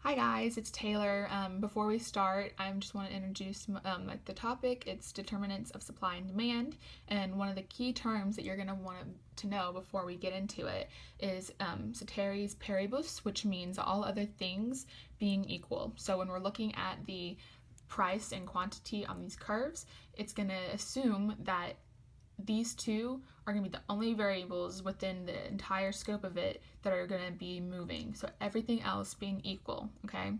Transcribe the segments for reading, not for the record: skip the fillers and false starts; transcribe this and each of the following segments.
Hi guys, it's Taylor. Before we start, I just want to introduce the topic. It's determinants of supply and demand, and one of the key terms that you're going to want to know before we get into it is ceteris paribus, which means all other things being equal. So when we're looking at the price and quantity on these curves, it's going to assume that these two are going to be the only variables within the entire scope of it that are going to be moving. So everything else being equal, okay?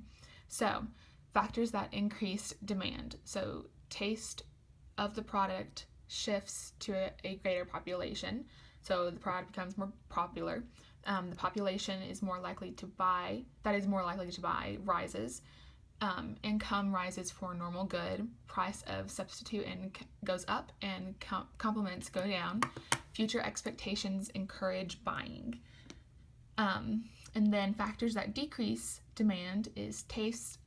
So factors that increase demand. So taste of the product shifts to a greater population. So the product becomes more popular. The population is more likely to buy, rises. Income rises for normal good, price of substitute goes up, and complements go down. Future expectations encourage buying. And then factors that decrease demand is taste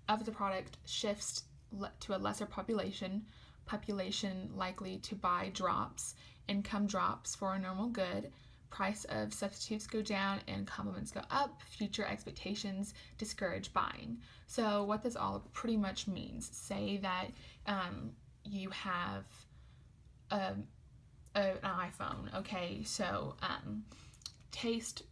of the product shifts to a lesser population, population likely to buy drops, income drops for a normal good, price of substitutes go down and complements go up, future expectations discourage buying. So what this all pretty much means, say that you have an iPhone, okay, so taste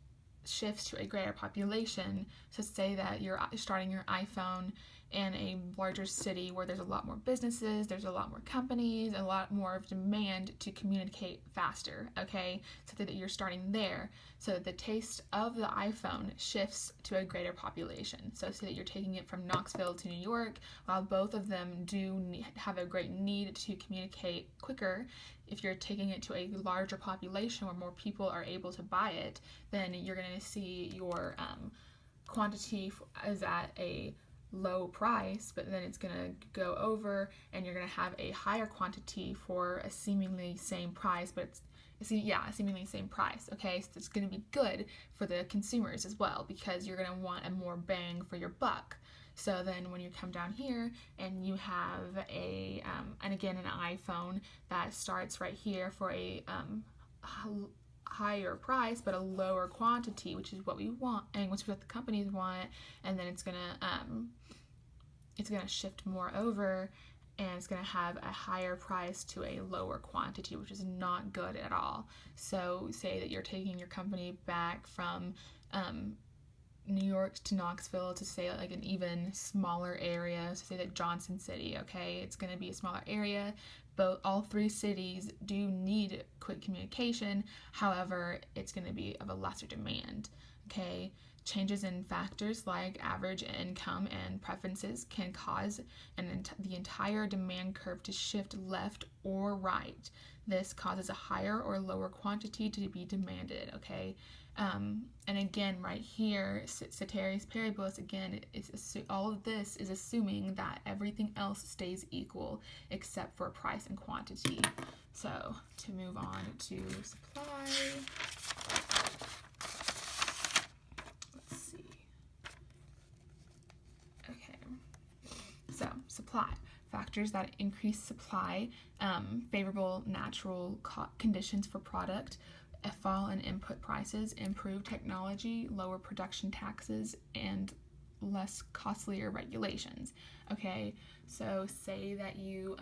shifts to a greater population. So say that you're starting your iPhone in a larger city where there's a lot more businesses, there's a lot more companies, a lot more of demand to communicate faster, okay? So that you're starting there. So the taste of the iPhone shifts to a greater population. So say that you're taking it from Knoxville to New York, while both of them do have a great need to communicate quicker. If you're taking it to a larger population where more people are able to buy it, then you're going to see your quantity is at a low price, but then it's going to go over and you're going to have a higher quantity for a seemingly same price, but a seemingly same price, okay? So it's going to be good for the consumers as well because you're going to want a more bang for your buck. So then when you come down here and you have an iPhone that starts right here for a higher price but a lower quantity, which is what we want and which is what the companies want, and then it's gonna shift more over and it's going to have a higher price to a lower quantity, which is not good at all. So say that you're taking your company back from New York to Knoxville to say like an even smaller area, so say that Johnson City, okay, it's going to be a smaller area, but all three cities do need quick communication. However, it's going to be of a lesser demand, okay? Changes in factors like average income and preferences can cause the entire demand curve to shift left or right. This causes a higher or lower quantity to be demanded, okay? And again, right here, ceteris paribus, again, all of this is assuming that everything else stays equal except for price and quantity. So to move on to supply. So, supply. Factors that increase supply, favorable natural conditions for product, a fall in input prices, improved technology, lower production taxes, and less costlier regulations. Okay, so say that you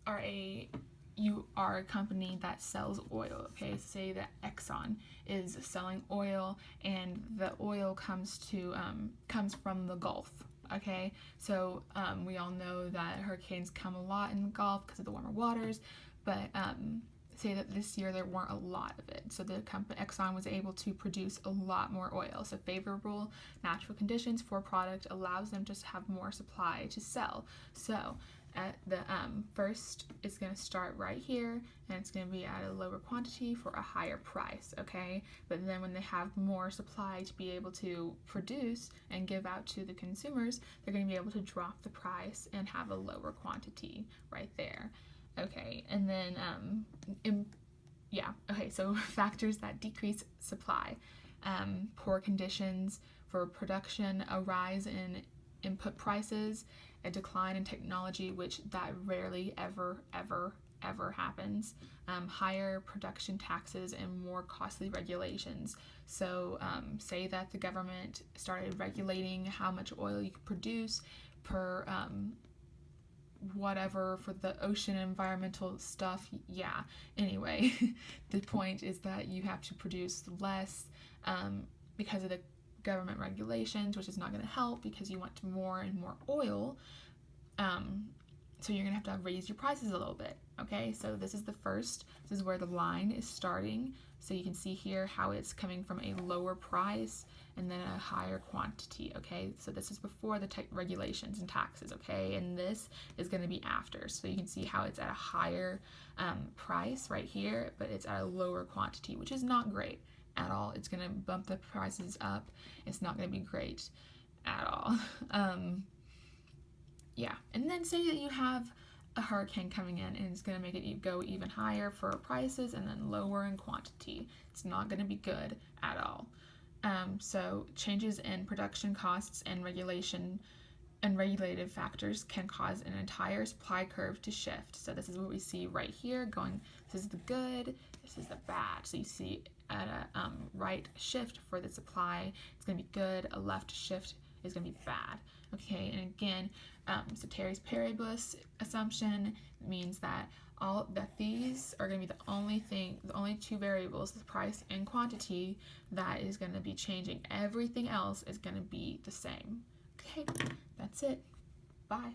are a company that sells oil, okay? Say that Exxon is selling oil and the oil comes from the Gulf, okay? So we all know that hurricanes come a lot in the Gulf because of the warmer waters, but say that this year there weren't a lot of it. So the company Exxon was able to produce a lot more oil. So favorable natural conditions for a product allows them to have more supply to sell. So at the first, it's going to start right here, and it's going to be at a lower quantity for a higher price, okay? But then when they have more supply to be able to produce and give out to the consumers, they're going to be able to drop the price and have a lower quantity right there, okay? And then, so factors that decrease supply, poor conditions for production, a rise in input prices, a decline in technology, which that rarely ever ever happens. Higher production taxes and more costly regulations. So say that the government started regulating how much oil you could produce per whatever for the ocean environmental stuff. Yeah, anyway, the point is that you have to produce less because of the government regulations, which is not going to help because you want more and more oil. So you're going to have to raise your prices a little bit. Okay, so this is where the line is starting. So you can see here how it's coming from a lower price and then a higher quantity. Okay, so this is before the regulations and taxes. Okay, and this is going to be after. So you can see how it's at a higher price right here, but it's at a lower quantity, which is not great at all. It's going to bump the prices up. It's not going to be great at all. Yeah, and then say that you have a hurricane coming in and it's going to make it go even higher for prices and then lower in quantity. It's not going to be good at all. So changes in production costs and regulation and regulated factors can cause an entire supply curve to shift. So this is what we see right here going, this is the good, this is the bad. So you see at a right shift for the supply, it's going to be good, a left shift is going to be bad. Okay, and again, ceteris paribus assumption means that these are going to be the only two variables, the price and quantity, that is going to be changing. Everything else is going to be the same. Okay, that's it. Bye.